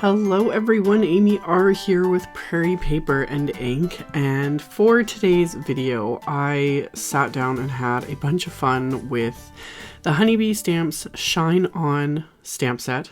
Hello everyone, AmyR here with Prairie Paper and Ink, and for today's video I sat down and had a bunch of fun with the Honeybee Stamps Shine On stamp set.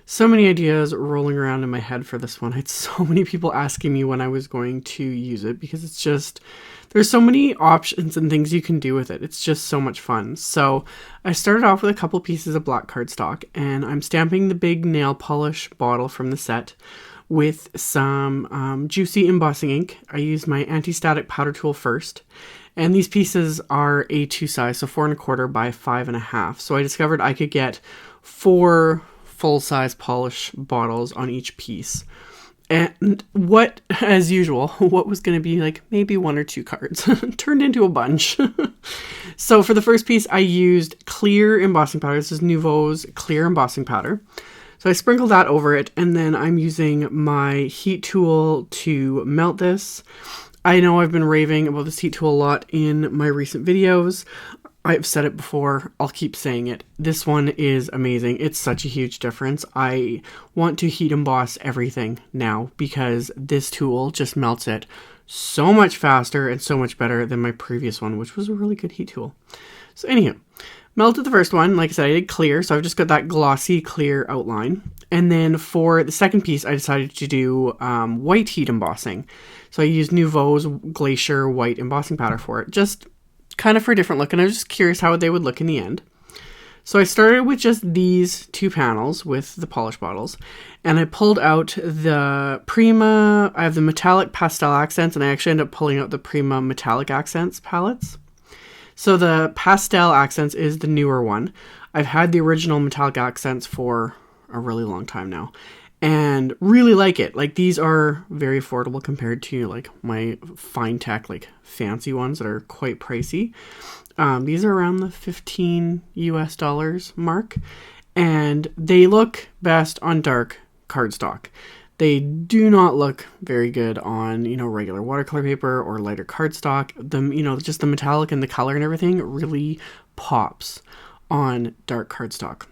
So many ideas rolling around in my head for this one. I had so many people asking me when I was going to use it because it's just, there's so many options and things you can do with it. It's just so much fun. So I started off with a couple pieces of black cardstock, and I'm stamping the big nail polish bottle from the set with some juicy embossing ink. I used my anti-static powder tool first, and these pieces are A2 size, so 4 1/4 by 5 1/2. So I discovered I could get 4 full-size polish bottles on each piece. And what, as usual, what was going to be like maybe 1 or 2 cards turned into a bunch. So for the first piece, I used clear embossing powder. This is Nuvo's clear embossing powder. So I sprinkled that over it, and then I'm using my heat tool to melt this. I know I've been raving about this heat tool a lot in my recent videos. I've said it before, I'll keep saying it. This one is amazing. It's such a huge difference. I want to heat emboss everything now because this tool just melts it so much faster and so much better than my previous one, which was a really good heat tool. So anywho, melted the first one. Like I said, I did clear, so I've just got that glossy clear outline. And then for the second piece, I decided to do white heat embossing. So I used Nuvo's Glacier white embossing powder for it. Just kind of for a different look, and I was just curious how they would look in the end. So I started with just these 2 panels with the polish bottles, and I pulled out the Prima. I have the metallic pastel accents, and I actually ended up pulling out the Prima metallic accents palettes. So the pastel accents is the newer one. I've had the original metallic accents for a really long time now and really like it. Like, these are very affordable compared to like my fine tech, like fancy ones that are quite pricey. These are around the $15 mark, and they look best on dark cardstock. They do not look very good on, regular watercolor paper or lighter cardstock. Just the metallic and the color and everything really pops on dark cardstock.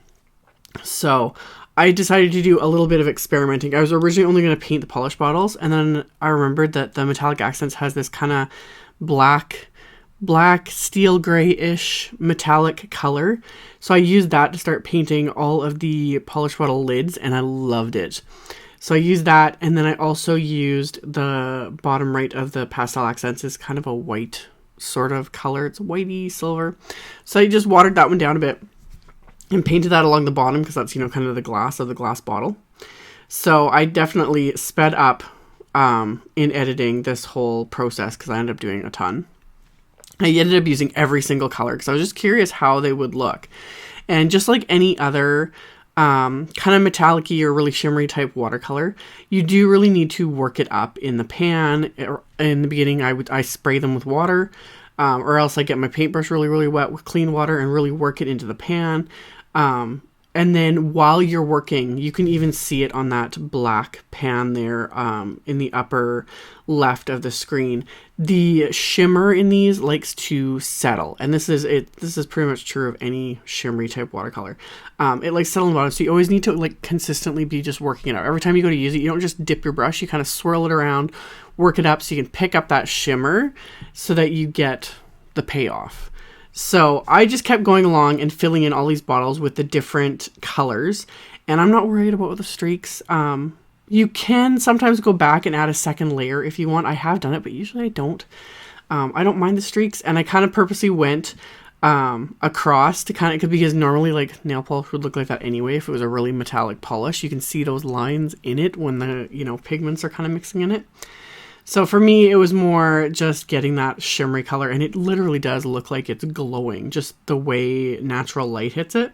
So I decided to do a little bit of experimenting. I was originally only going to paint the polish bottles, and then I remembered that the metallic accents has this kind of black steel gray-ish metallic color. So I used that to start painting all of the polish bottle lids, and I loved it. So I used that, and then I also used the bottom right of the pastel accents is kind of a white sort of color. It's whitey silver. So I just watered that one down a bit and painted that along the bottom because that's, kind of the glass of the glass bottle. So I definitely sped up in editing this whole process because I ended up doing a ton. I ended up using every single color because I was just curious how they would look. And just like any other kind of metallic-y or really shimmery type watercolor, you do really need to work it up in the pan. In the beginning, I spray them with water, or else I get my paintbrush really, really wet with clean water and really work it into the pan. And then while you're working, you can even see it on that black pan there in the upper left of the screen. The shimmer in these likes to settle, and this is pretty much true of any shimmery type watercolor. It likes to settle in the bottom, so you always need to like consistently be just working it out. Every time you go to use it, you don't just dip your brush, you kind of swirl it around, work it up so you can pick up that shimmer so that you get the payoff. So I just kept going along and filling in all these bottles with the different colors, and I'm not worried about the streaks. You can sometimes go back and add a second layer if you want. I have done it, but usually I don't. I don't mind the streaks, and I kind of purposely went across to kind of, because normally like nail polish would look like that anyway if it was a really metallic polish. You can see those lines in it when the pigments are kind of mixing in it. So for me, it was more just getting that shimmery color, and it literally does look like it's glowing, just the way natural light hits it.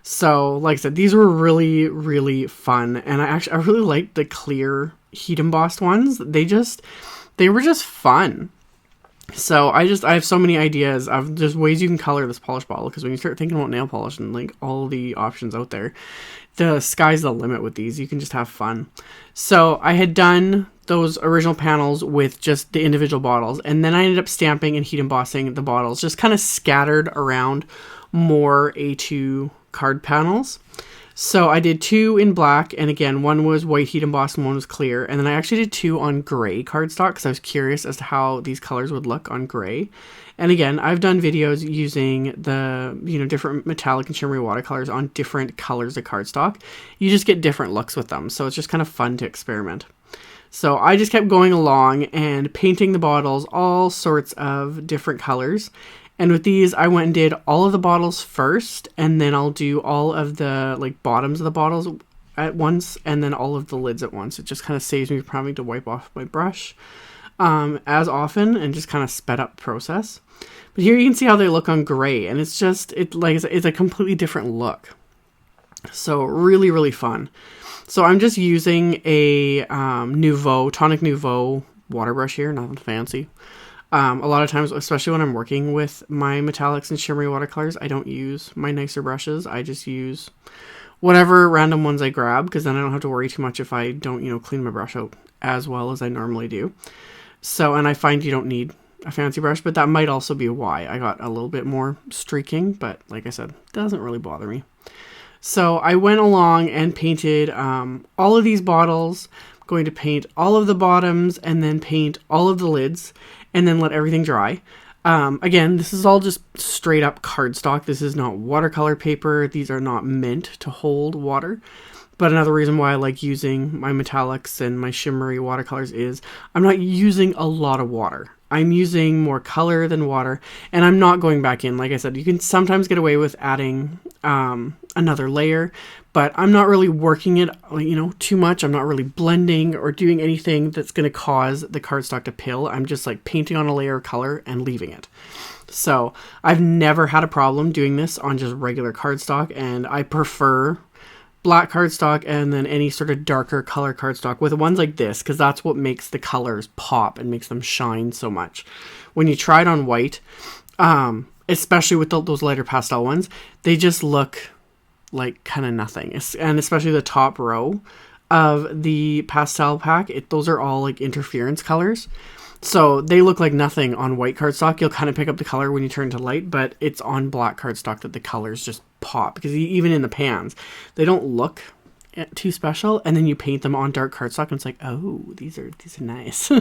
So like I said, these were really, really fun, and I really liked the clear heat embossed ones. They were just fun. So I have so many ideas of just ways you can color this polish bottle, because when you start thinking about nail polish and like all the options out there, the sky's the limit with these. You can just have fun. So I had done those original panels with just the individual bottles, and then I ended up stamping and heat embossing the bottles, just kind of scattered around more A2 card panels. So I did 2 in black, and again, one was white heat embossed and one was clear. And then I actually did 2 on gray cardstock because I was curious as to how these colors would look on gray. And again, I've done videos using the, different metallic and shimmery watercolors on different colors of cardstock. You just get different looks with them. So it's just kind of fun to experiment. So I just kept going along and painting the bottles all sorts of different colors. And with these, I went and did all of the bottles first, and then I'll do all of the bottoms of the bottles at once, and then all of the lids at once. It just kind of saves me from having to wipe off my brush as often, and just kind of sped up the process. But here you can see how they look on gray, and it's a completely different look. So really, really fun. So I'm just using a Tonic Nuvo water brush here, nothing fancy. A lot of times, especially when I'm working with my metallics and shimmery watercolors, I don't use my nicer brushes. I just use whatever random ones I grab, because then I don't have to worry too much if I don't, clean my brush out as well as I normally do. So, and I find you don't need a fancy brush, but that might also be why I got a little bit more streaking, but like I said, it doesn't really bother me. So I went along and painted all of these bottles. I'm going to paint all of the bottoms and then paint all of the lids and then let everything dry. Again, this is all just straight up cardstock. This is not watercolor paper. These are not meant to hold water. But another reason why I like using my metallics and my shimmery watercolors is I'm not using a lot of water. I'm using more color than water, and I'm not going back in. Like I said, you can sometimes get away with adding another layer, but I'm not really working it, too much. I'm not really blending or doing anything that's going to cause the cardstock to pill. I'm just painting on a layer of color and leaving it. So I've never had a problem doing this on just regular cardstock, and I prefer black cardstock and then any sort of darker color cardstock with ones like this, because that's what makes the colors pop and makes them shine so much. When you try it on white, especially with those lighter pastel ones, they just look like kind of nothing. And especially the top row of the pastel pack, those are all interference colors. So they look like nothing on white cardstock. You'll kind of pick up the color when you turn to light, but it's on black cardstock that the colors just pop, because even in the pans, they don't look too special. And then you paint them on dark cardstock and it's like, oh, these are nice.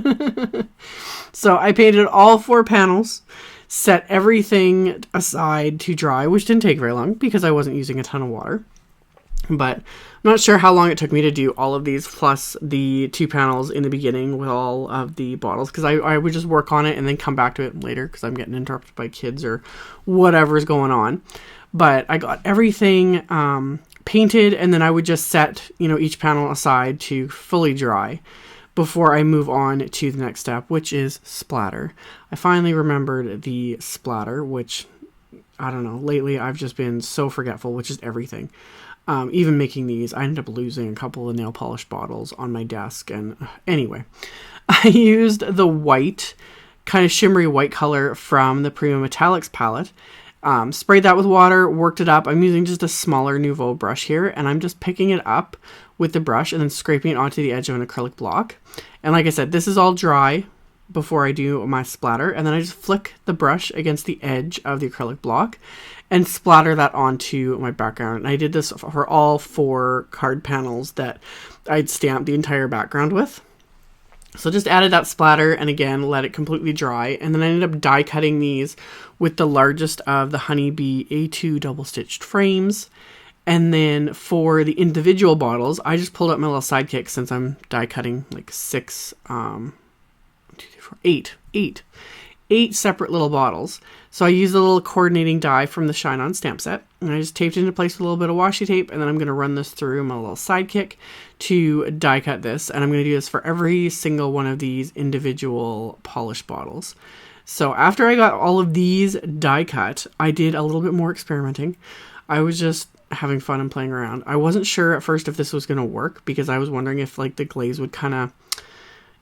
So I painted all 4 panels, set everything aside to dry, which didn't take very long because I wasn't using a ton of water. But I'm not sure how long it took me to do all of these, plus the 2 panels in the beginning with all of the bottles, because I would just work on it and then come back to it later because I'm getting interrupted by kids or whatever's going on. But I got everything painted, and then I would just set, each panel aside to fully dry before I move on to the next step, which is splatter. I finally remembered the splatter, which, I don't know, lately I've just been so forgetful, which is everything. Even making these, I ended up losing a couple of nail polish bottles on my desk. And anyway, I used the white, kind of shimmery white color from the Prima Metallics palette. Sprayed that with water, worked it up. I'm using just a smaller Nuvo brush here, and I'm just picking it up with the brush and then scraping it onto the edge of an acrylic block. And like I said, this is all dry before I do my splatter, and then I just flick the brush against the edge of the acrylic block and splatter that onto my background. And I did this for all 4 card panels that I'd stamped the entire background with. So just added that splatter and again let it completely dry, and then I ended up die cutting these with the largest of the Honeybee A2 double stitched frames. And then for the individual bottles, I just pulled out my little sidekick, since I'm die cutting 8 separate little bottles. So I used a little coordinating die from the Shine On stamp set, and I just taped it into place with a little bit of washi tape, and then I'm going to run this through my little sidekick to die cut this, and I'm going to do this for every single one of these individual polish bottles. So after I got all of these die cut, I did a little bit more experimenting. I was just having fun and playing around. I wasn't sure at first if this was going to work, because I was wondering if the glaze would kind of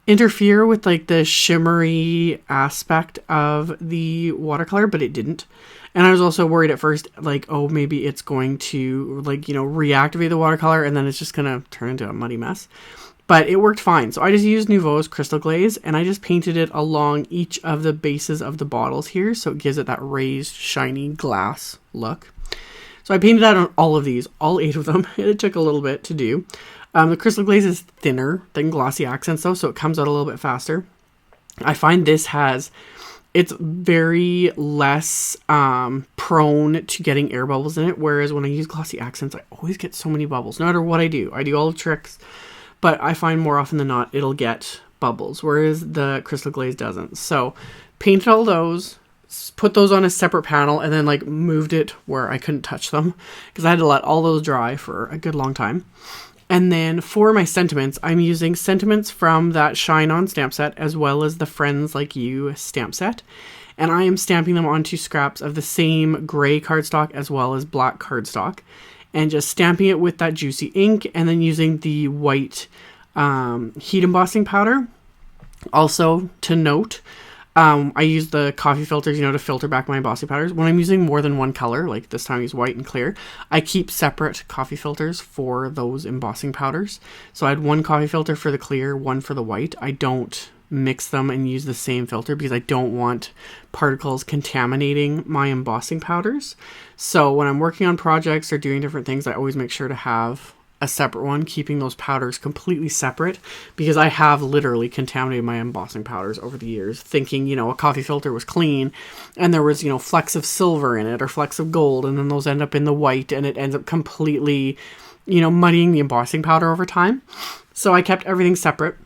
interfere with the shimmery aspect of the watercolor, but it didn't. And I was also worried at first, oh, maybe it's going to reactivate the watercolor and then it's just gonna turn into a muddy mess. But it worked fine. So I just used Nuvo's crystal glaze, and I just painted it along each of the bases of the bottles here, so it gives it that raised shiny glass look. So I painted out on all of these, all 8 of them. It took a little bit to do. The Crystal Glaze is thinner than Glossy Accents though, so it comes out a little bit faster. I find this it's very less prone to getting air bubbles in it, whereas when I use Glossy Accents, I always get so many bubbles. No matter what I do all the tricks, but I find more often than not, it'll get bubbles, whereas the Crystal Glaze doesn't. So painted all those, put those on a separate panel, and then like moved it where I couldn't touch them because I had to let all those dry for a good long time. And then for my sentiments, I'm using sentiments from that Shine On stamp set as well as the Friends Like You stamp set. And I am stamping them onto scraps of the same gray cardstock as well as black cardstock. And just stamping it with that juicy ink and then using the white heat embossing powder. Also, to note, I use the coffee filters, to filter back my embossing powders. When I'm using more than one color, like this time I use white and clear, I keep separate coffee filters for those embossing powders. So I had one coffee filter for the clear, one for the white. I don't mix them and use the same filter because I don't want particles contaminating my embossing powders. So when I'm working on projects or doing different things, I always make sure to have a separate one, keeping those powders completely separate, because I have literally contaminated my embossing powders over the years, thinking, a coffee filter was clean and there was, flecks of silver in it or flecks of gold, and then those end up in the white and it ends up completely, muddying the embossing powder over time. So I kept everything separate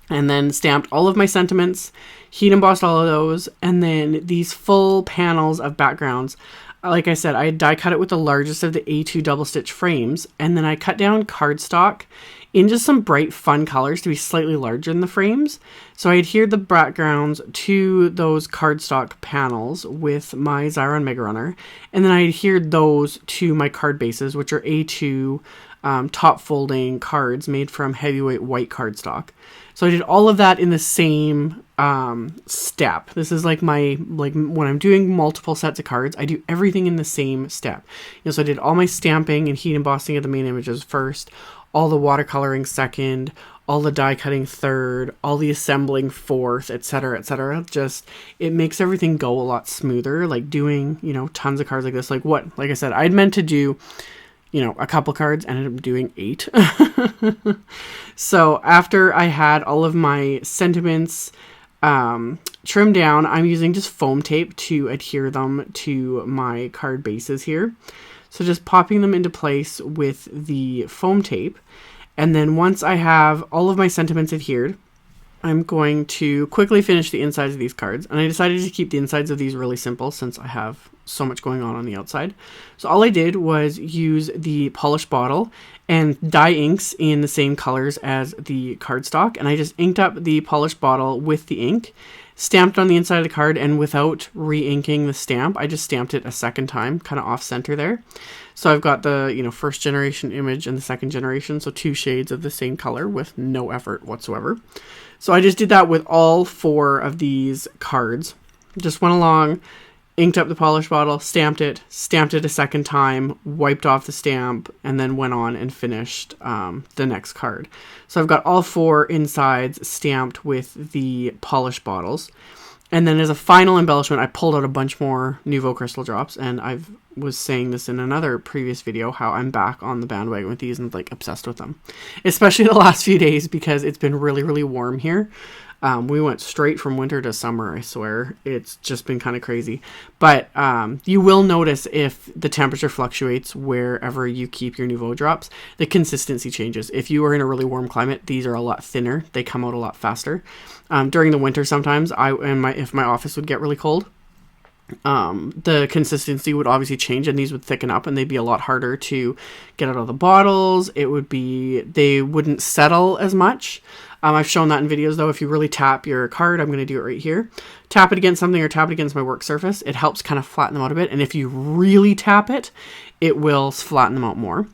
and then stamped all of my sentiments, heat embossed all of those, and then these full panels of backgrounds. Like I said, I die cut it with the largest of the A2 double stitch frames, and then I cut down cardstock in just some bright fun colors to be slightly larger than the frames. So I adhered the backgrounds to those cardstock panels with my Xyron Mega Runner, and then I adhered those to my card bases, which are A2 top folding cards made from heavyweight white cardstock. So I did all of that in the same step. This is like when I'm doing multiple sets of cards, I do everything in the same step. So I did all my stamping and heat embossing of the main images first, all the watercoloring second, all the die cutting third, all the assembling fourth, etc., etc. Just, it makes everything go a lot smoother. Like doing, tons of cards like this. Like I said, I'd meant to do, a couple cards, ended up doing 8. So after I had all of my sentiments trimmed down, I'm using just foam tape to adhere them to my card bases here. So just popping them into place with the foam tape. And then once I have all of my sentiments adhered, I'm going to quickly finish the insides of these cards. And I decided to keep the insides of these really simple since I have so much going on the outside. So all I did was use the polished bottle and dye inks in the same colors as the cardstock. And I just inked up the polished bottle with the ink, stamped on the inside of the card, and without re-inking the stamp, I just stamped it a second time, kind of off center there. So I've got the, first generation image and the second generation, so 2 shades of the same color with no effort whatsoever. So I just did that with all 4 of these cards. Just went along, inked up the polish bottle, stamped it a second time, wiped off the stamp, and then went on and finished the next card. So I've got all 4 insides stamped with the polish bottles. And then as a final embellishment, I pulled out a bunch more Nuvo crystal drops, and I was saying this in another previous video, how I'm back on the bandwagon with these and obsessed with them. Especially the last few days because it's been really, really warm here. We went straight from winter to summer, I swear. It's just been kind of crazy. But you will notice if the temperature fluctuates wherever you keep your Nuvo drops, the consistency changes. If you are in a really warm climate, these are a lot thinner. They come out a lot faster. During the winter sometimes, if my office would get really cold, the consistency would obviously change and these would thicken up and they'd be a lot harder to get out of the bottles. They wouldn't settle as much. I've shown that in videos though. If you really tap your card, I'm going to do it right here. Tap it against something or tap it against my work surface. It helps kind of flatten them out a bit. And if you really tap it, it will flatten them out more.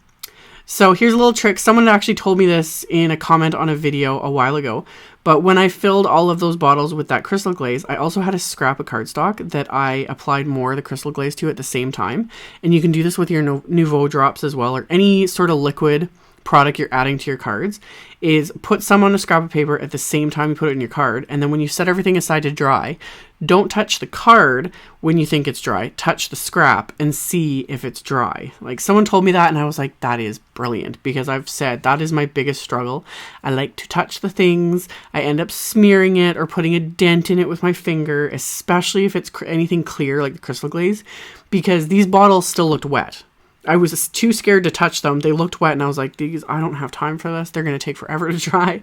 So here's a little trick. Someone actually told me this in a comment on a video a while ago. But when I filled all of those bottles with that crystal glaze, I also had a scrap of cardstock that I applied more of the crystal glaze to at the same time. And you can do this with your Nuvo drops as well, or any sort of liquid product you're adding to your cards, is put some on a scrap of paper at the same time you put it in your card, and then when you set everything aside to dry, don't touch the card when you think it's dry. Touch the scrap and see if it's dry. Like, someone told me that and I was like, that is brilliant, because I've said that is my biggest struggle. I like to touch the things. I end up smearing it or putting a dent in it with my finger, especially if it's anything clear like the crystal glaze, because these bottles still looked wet. I was too scared to touch them. They looked wet and I was like, I don't have time for this. They're going to take forever to dry.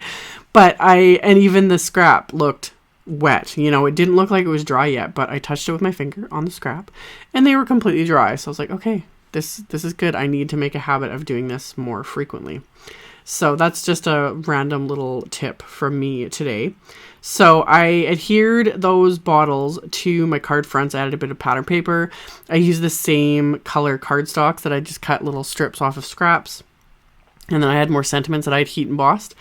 And even the scrap looked wet. You know, it didn't look like it was dry yet, but I touched it with my finger on the scrap and they were completely dry. So I was like, okay, this is good. I need to make a habit of doing this more frequently. So that's just a random little tip from me today. So I adhered those bottles to my card fronts. I added a bit of pattern paper. I used the same color cardstocks that I just cut little strips off of scraps. And then I had more sentiments that I had heat embossed.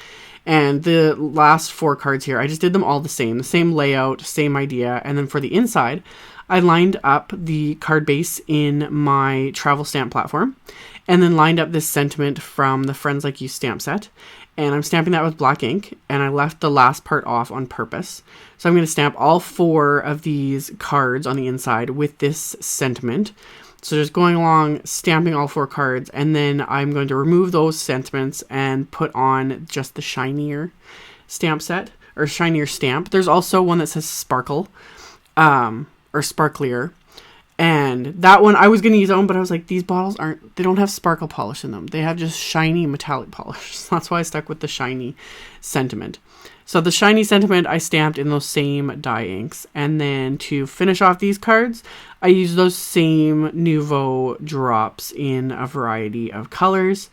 And the last 4 cards here, I just did them all the same layout, same idea. And then for the inside, I lined up the card base in my travel stamp platform and then lined up this sentiment from the Friends Like You stamp set. And I'm stamping that with black ink, and I left the last part off on purpose. So I'm going to stamp all 4 of these cards on the inside with this sentiment. So just going along, stamping all 4 cards, and then I'm going to remove those sentiments and put on just the shinier stamp set, or shinier stamp. There's also one that says sparkle, or sparklier. And that one, I was going to use that one, but I was like, these bottles they don't have sparkle polish in them. They have just shiny metallic polish. So that's why I stuck with the shiny sentiment. So the shiny sentiment I stamped in those same dye inks. And then to finish off these cards, I used those same Nuvo drops in a variety of colors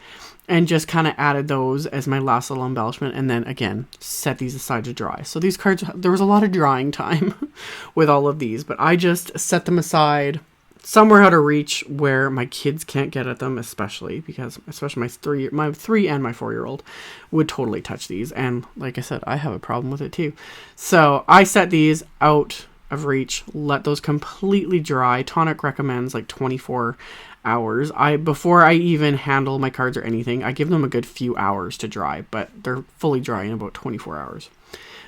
and just kind of added those as my last little embellishment. And then again, set these aside to dry. So these cards, there was a lot of drying time with all of these, but I just set them aside somewhere out of reach where my kids can't get at them, especially my 3 and my 4-year-old would totally touch these. And like I said, I have a problem with it too. So I set these out of reach, let those completely dry. Tonic recommends like 24 hours. Before I even handle my cards or anything, I give them a good few hours to dry, but they're fully dry in about 24 hours.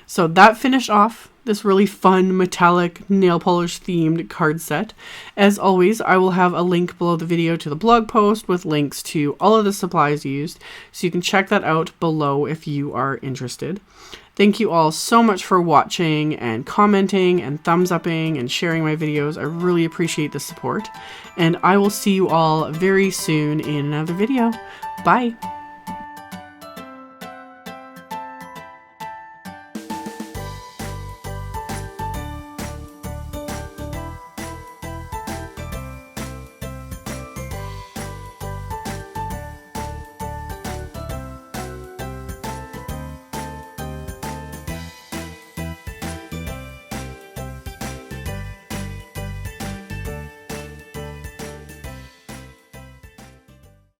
So that finished off this really fun metallic nail polish themed card set. As always, I will have a link below the video to the blog post with links to all of the supplies used, so you can check that out below if you are interested. Thank you all so much for watching and commenting and thumbs upping and sharing my videos. I really appreciate the support, and I will see you all very soon in another video. Bye!